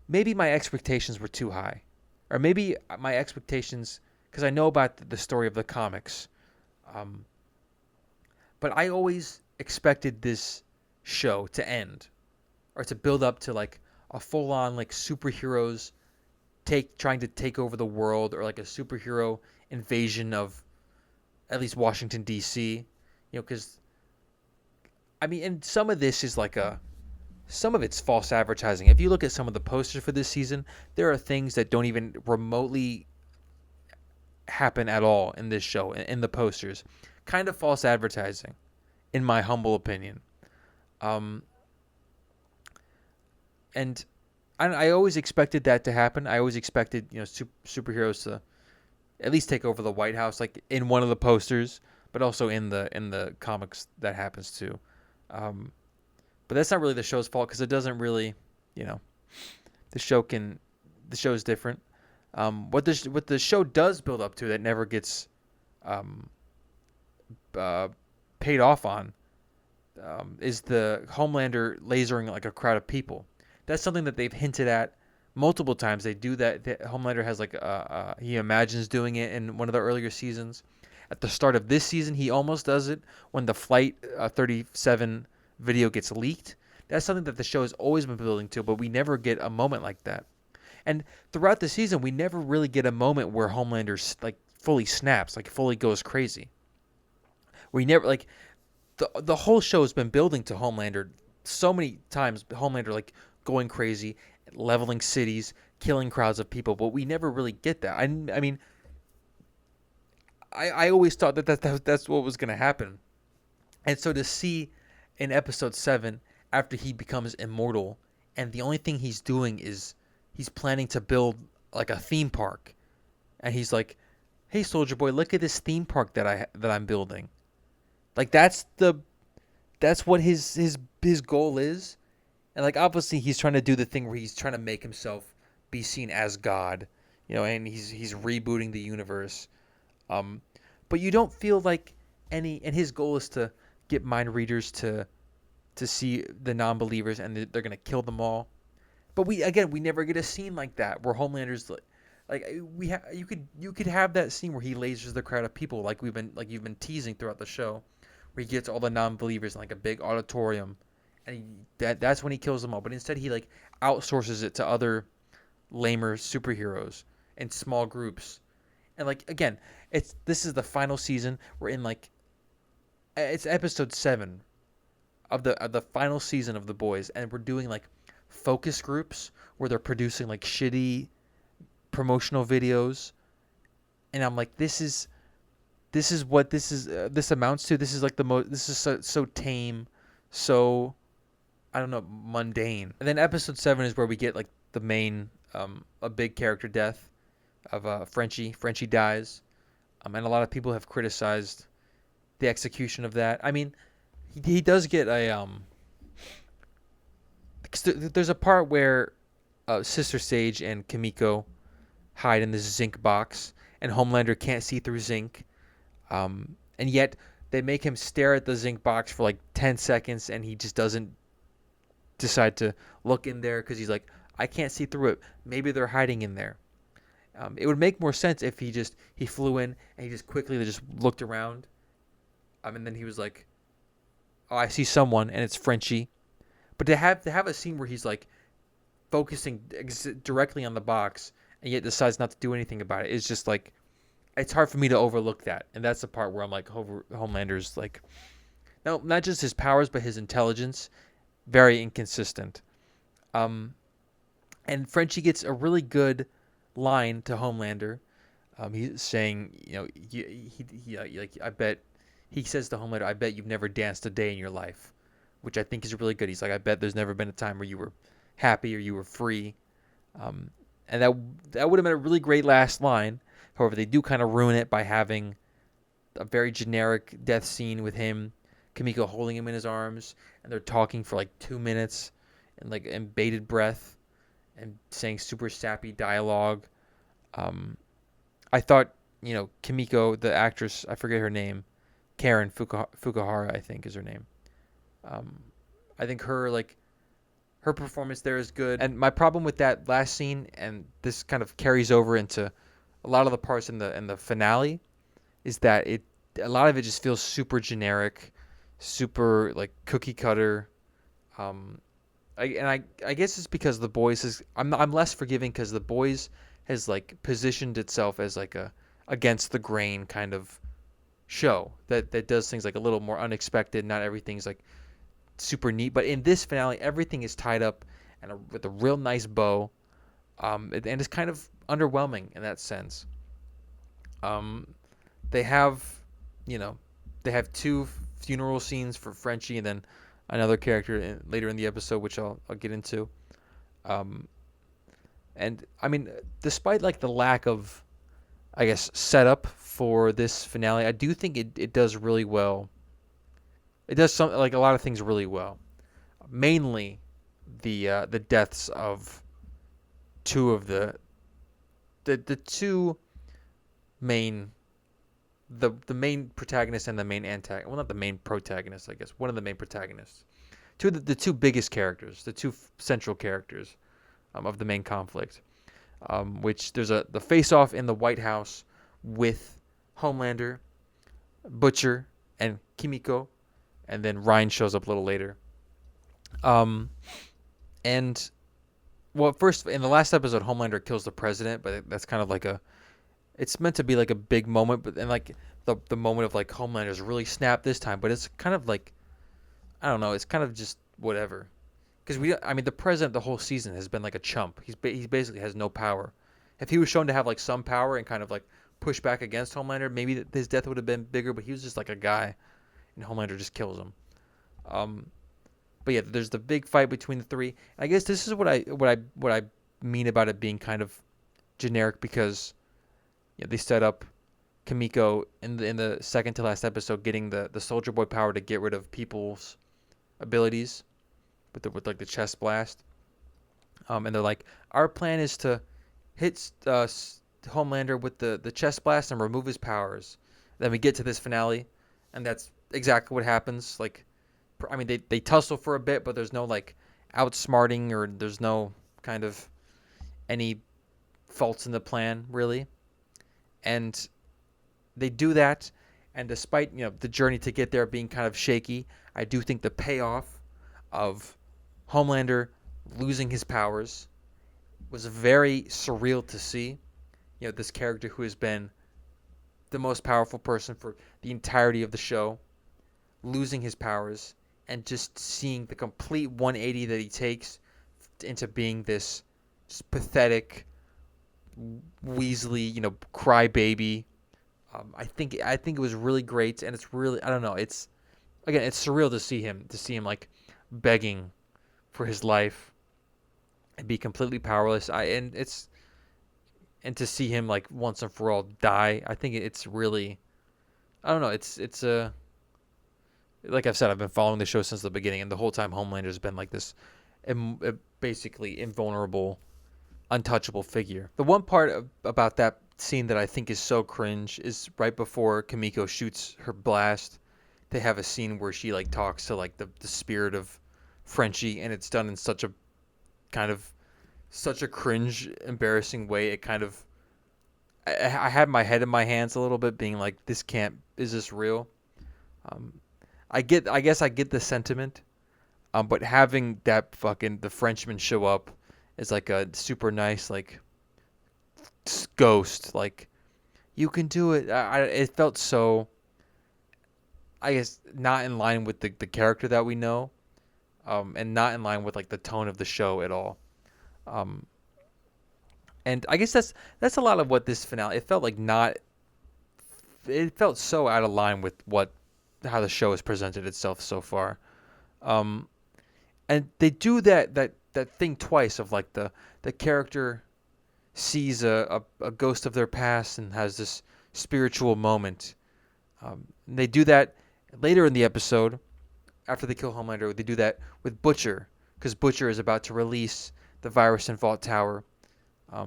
maybe my expectations were too high, or maybe my expectations, because I know about the story of the comics, um, but I always expected this show to end or to build up to like a full on like superheroes trying to take over the world, or like a superhero invasion of at least Washington D.C. Because I mean, and some of this is like some of it's false advertising. If you look at some of the posters for this season, there are things that don't even remotely happen at all in this show in the posters. Kind of false advertising, in my humble opinion. Um, and I always expected that to happen. I always expected superheroes to at least take over the White House, like in one of the posters, but also in the comics that happens too. Um, but that's not really the show's fault, because it doesn't really, you know, the show is different. What the show does build up to that never gets um, paid off on is the Homelander lasering like a crowd of people. That's something that they've hinted at multiple times. They do that. Homelander has like he imagines doing it in one of the earlier seasons. At the start of this season, he almost does it when the Flight 37 video gets leaked. That's something that the show has always been building to, but we never get a moment like that. And throughout the season, we never really get a moment where Homelander like fully snaps, like fully goes crazy. We never like the whole show has been building to Homelander so many times. Homelander like going crazy, leveling cities, killing crowds of people, but we never really get that. I mean, I always thought that's what was going to happen, and so to see in episode 7 after he becomes immortal, and the only thing he's doing is he's planning to build like a theme park, and he's like, "Hey, Soldier Boy, look at this theme park that I'm building." Like that's what his goal is. And like obviously he's trying to do the thing where he's trying to make himself be seen as God, and he's rebooting the universe. But you don't feel like and his goal is to get mind readers to see the non-believers, and they're going to kill them all. But we never get a scene like that where Homelander's like you could have that scene where he lasers the crowd of people like you've been teasing throughout the show, where he gets all the non-believers in like a big auditorium, and that's when he kills them all. But instead he like outsources it to other lamer superheroes in small groups. And like again, this is the final season. We're in like it's episode 7 of the final season of The Boys, and we're doing like focus groups where they're producing like shitty promotional videos, and I'm like, this is what this amounts to. This is like this is so tame, so I don't know, mundane. And then episode 7 is where we get like the main a big character death of Frenchie. Frenchie dies, and a lot of people have criticized the execution of that. I mean, he does get a there's a part where Sister Sage and Kimiko hide in this zinc box, and Homelander can't see through zinc, and yet they make him stare at the zinc box for like 10 seconds, and he just doesn't decide to look in there because he's like, I can't see through it. Maybe they're hiding in there. It would make more sense if he flew in and he just quickly just looked around, and then he was like, oh, I see someone, and it's Frenchie. But to have a scene where he's like focusing directly on the box and yet decides not to do anything about it is just like, it's hard for me to overlook that. And that's the part where I'm like, Homelander's like, no, not just his powers, but his intelligence, very inconsistent. And Frenchie gets a really good line to Homelander. He's saying, I bet, he says to Homelander, I bet you've never danced a day in your life, which I think is really good. He's like, I bet there's never been a time where you were happy or you were free. And that would have been a really great last line. However, they do kind of ruin it by having a very generic death scene with him, Kimiko holding him in his arms, and they're talking for like 2 minutes and like in bated breath and saying super sappy dialogue. I thought, Kimiko, the actress, I forget her name, Karen Fukuhara, I think is her name. I think her her performance there is good. And my problem with that last scene, and this kind of carries over into a lot of the parts in the finale, is that a lot of it just feels super generic, super like cookie cutter. Um, I guess it's because The Boys is I'm less forgiving because The Boys has like positioned itself as like a against the grain kind of show that does things like a little more unexpected. Not everything's like super neat, but in this finale, everything is tied up and with a real nice bow. And it's kind of underwhelming in that sense. Um, they have, you know, they have two funeral scenes for Frenchie and then another character later in the episode, which I'll get into. Um, and I mean, despite like the lack of, I guess, setup for this finale, I do think it does really well. It does some like a lot of things really well. Mainly the deaths of two of the two main the main protagonist and the main antagonist. Well, not the main protagonist, I guess. One of the main protagonists. Two of the two biggest characters, the two central characters of the main conflict. Which there's the face off in the White House with Homelander, Butcher, and Kimiko, and then Ryan shows up a little later. And well, first in the last episode, Homelander kills the president, but that's kind of like it's meant to be like a big moment, but then like the moment of like Homelander's really snapped this time, but it's kind of like I don't know, it's kind of just whatever. Because I mean, the president the whole season has been like a chump. He basically has no power. If he was shown to have like some power and kind of like push back against Homelander, maybe his death would have been bigger. But he was just like a guy, and Homelander just kills him. But yeah, there's the big fight between the three. I guess this is what I mean about it being kind of generic because they set up Kimiko in the second to last episode getting the Soldier Boy power to get rid of people's abilities with like the chest blast. And they're like, our plan is to hit Homelander with the chest blast and remove his powers. Then we get to this finale, and that's exactly what happens. Like, I mean, they tussle for a bit, but there's no like outsmarting or there's no kind of any faults in the plan really. And they do that, and despite the journey to get there being kind of shaky, I do think the payoff of Homelander losing his powers was very surreal to see. This character who has been the most powerful person for the entirety of the show losing his powers and just seeing the complete 180 that he takes into being this pathetic Weasley, crybaby. I think it was really great, and it's really I don't know. It's surreal to see him like begging for his life and be completely powerless. And to see him like once and for all die. I think it's really I don't know. It's a like I've said, I've been following the show since the beginning, and the whole time Homelander's been like this basically invulnerable, untouchable figure. The one part about that scene that I think is so cringe is right before Kimiko shoots her blast. They have a scene where she like talks to like the spirit of Frenchie, and it's done in such a cringe, embarrassing way. It kind of I had my head in my hands a little bit, being like, is this real? I guess I get the sentiment, but having that the Frenchman show up is like a super nice like ghost, like you can do it. It felt so, I guess, not in line with the character that we know, and not in line with like the tone of the show at all. And I guess that's a lot of what this finale. It felt like not. It felt so out of line with how the show has presented itself so far. And they do that thing twice of like the character sees a ghost of their past and has this spiritual moment. They do that later in the episode after they kill Homelander. They do that with Butcher because Butcher is about to release the virus in Vault Tower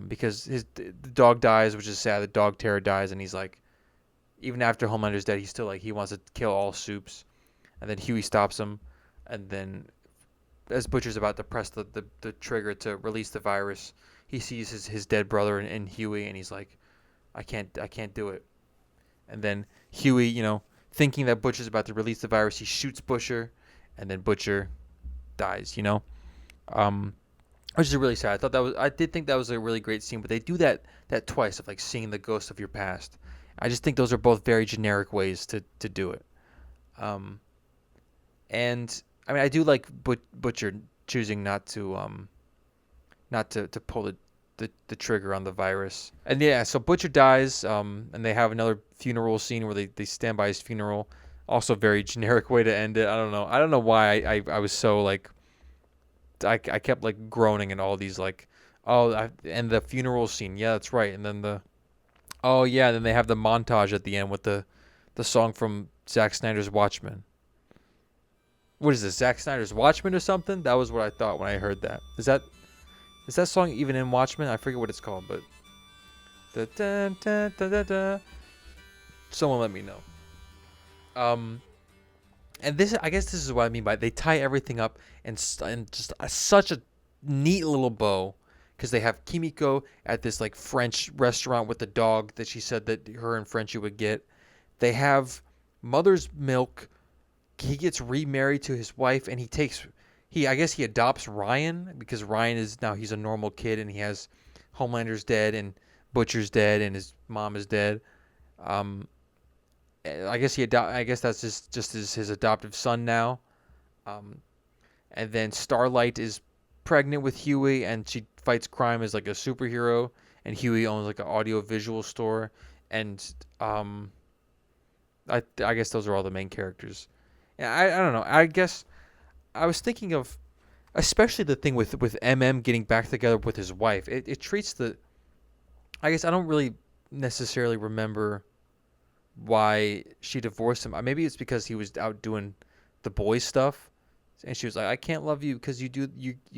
because the dog dies, which is sad. The dog terror dies, and he's like, even after Homelander's dead, he's still like he wants to kill all Supes, and then Huey stops him, and then as Butcher's about to press the trigger to release the virus, he sees his dead brother in Huey, and he's like, I can't do it. And then Huey, thinking that Butcher's about to release the virus, he shoots Butcher, and then Butcher dies. Um, which is really sad. I did think that was a really great scene, but they do that twice of like seeing the ghost of your past. I just think those are both very generic ways to do it. Um, and I mean, I do like Butcher choosing not to pull the trigger on the virus. And yeah, so Butcher dies, and they have another funeral scene where they stand by his funeral. Also, very generic way to end it. I don't know. I don't know why I was so like I kept like groaning and all these like and the funeral scene. Yeah, that's right. And then then they have the montage at the end with the song from Zack Snyder's Watchmen. What is this? Zack Snyder's Watchmen or something? That was what I thought when I heard that. Is that song even in Watchmen? I forget what it's called, but da, da, da, da, da, da. Someone let me know. Um, and I guess this is what I mean by they tie everything up and just such a neat little bow, because they have Kimiko at this like French restaurant with the dog that she said that her and Frenchie would get. They have Mother's Milk. He gets remarried to his wife, and I guess he adopts Ryan, because Ryan is now, he's a normal kid, and he has Homelander's dead and Butcher's dead and his mom is dead. Um, I guess I guess that's just his adoptive son now. Um, and then Starlight is pregnant with Huey, and she fights crime as like a superhero. And Huey owns like an audio visual store. And I guess those are all the main characters. Yeah, I don't know. I guess I was thinking of, especially the thing with getting back together with his wife. It treats the. I guess I don't really necessarily remember why she divorced him. Maybe it's because he was out doing the boy stuff, and she was like, "I can't love you because you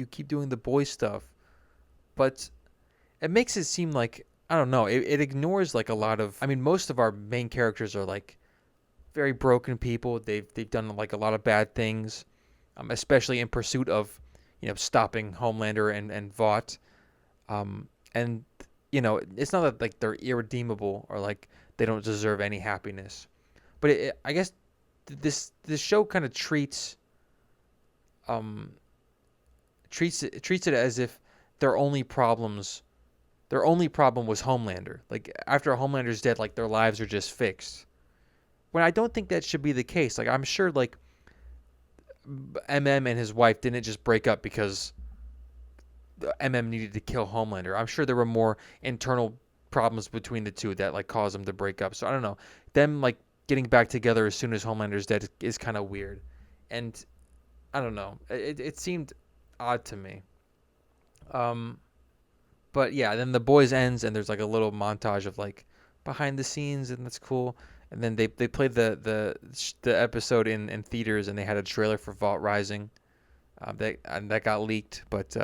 keep doing the boy stuff." But it makes it seem like, I don't know. It ignores like a lot of. I mean, most of our main characters are like very broken people. They've done like a lot of bad things, especially in pursuit of stopping Homelander and Vought. And it's not that like they're irredeemable or like they don't deserve any happiness, but I guess this show kind of um treats it as if their only problems their only problem was Homelander. Like after Homelander's dead, like their lives are just fixed. When I don't think that should be the case. Like I'm sure like and his wife didn't just break up because needed to kill Homelander. I'm sure there were more internal problems between the two that like caused them to break up. So I don't know. Them like getting back together as soon as Homelander's dead is kind of weird, and I don't know. It seemed odd to me. Um, but yeah, then the boys ends and there's like a little montage of like behind the scenes, and that's cool. And then they played the episode in theaters, and they had a trailer for Vault Rising. That got leaked, but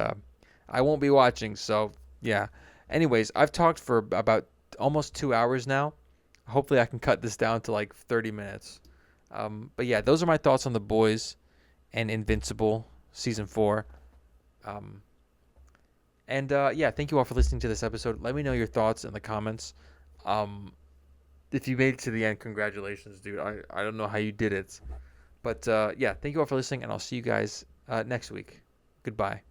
I won't be watching. So yeah. Anyways, I've talked for about almost 2 hours now. Hopefully, I can cut this down to like 30 minutes. But yeah, those are my thoughts on The Boys and Invincible season 4. And yeah, thank you all for listening to this episode. Let me know your thoughts in the comments. If you made it to the end, congratulations, dude. I don't know how you did it. But yeah, thank you all for listening, and I'll see you guys next week. Goodbye.